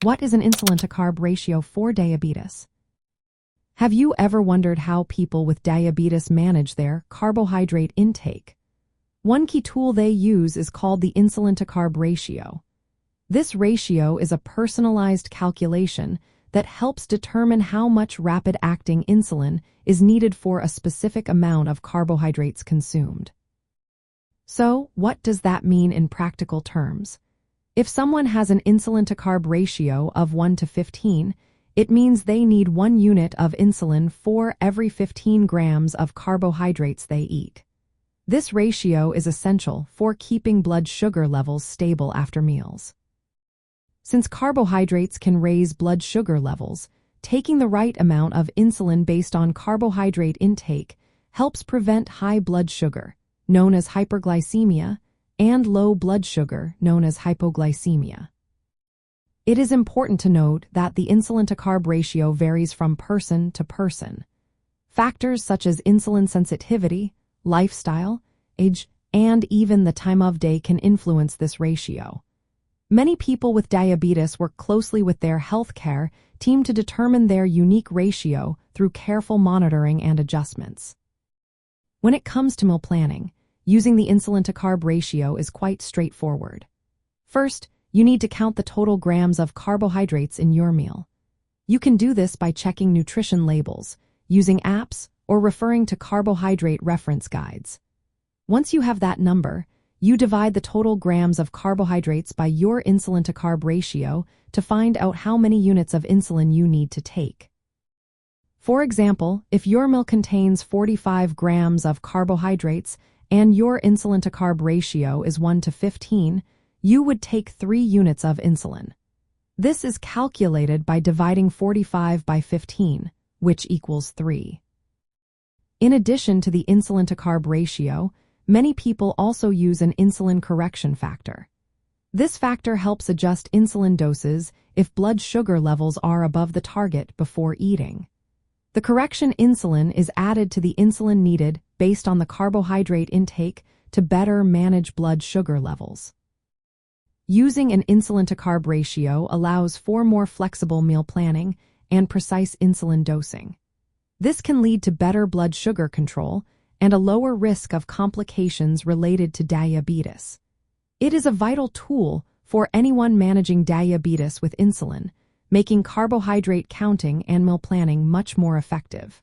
What is an insulin-to-carb ratio for diabetes? Have you ever wondered how people with diabetes manage their carbohydrate intake? One key tool they use is called the insulin-to-carb ratio. This ratio is a personalized calculation that helps determine how much rapid-acting insulin is needed for a specific amount of carbohydrates consumed. So, what does that mean in practical terms? If someone has an insulin-to-carb ratio of 1 to 15, it means they need 1 unit of insulin for every 15 grams of carbohydrates they eat. This ratio is essential for keeping blood sugar levels stable after meals. Since carbohydrates can raise blood sugar levels, taking the right amount of insulin based on carbohydrate intake helps prevent high blood sugar, known as hyperglycemia, and low blood sugar, known as hypoglycemia. It is important to note that the insulin-to-carb ratio varies from person to person. Factors such as insulin sensitivity, lifestyle, age, and even the time of day can influence this ratio. Many people with diabetes work closely with their healthcare team to determine their unique ratio through careful monitoring and adjustments. When it comes to meal planning, using the insulin-to-carb ratio is quite straightforward. First, you need to count the total grams of carbohydrates in your meal. You can do this by checking nutrition labels, using apps, or referring to carbohydrate reference guides. Once you have that number, you divide the total grams of carbohydrates by your insulin-to-carb ratio to find out how many units of insulin you need to take. For example, if your meal contains 45 grams of carbohydrates and your insulin-to-carb ratio is 1 to 15, you would take 3 units of insulin. This is calculated by dividing 45 by 15, which equals 3. In addition to the insulin-to-carb ratio, many people also use an insulin correction factor. This factor helps adjust insulin doses if blood sugar levels are above the target before eating. The correction insulin is added to the insulin needed based on the carbohydrate intake to better manage blood sugar levels. Using an insulin-to-carb ratio allows for more flexible meal planning and precise insulin dosing. This can lead to better blood sugar control and a lower risk of complications related to diabetes. It is a vital tool for anyone managing diabetes with insulin, making carbohydrate counting and meal planning much more effective.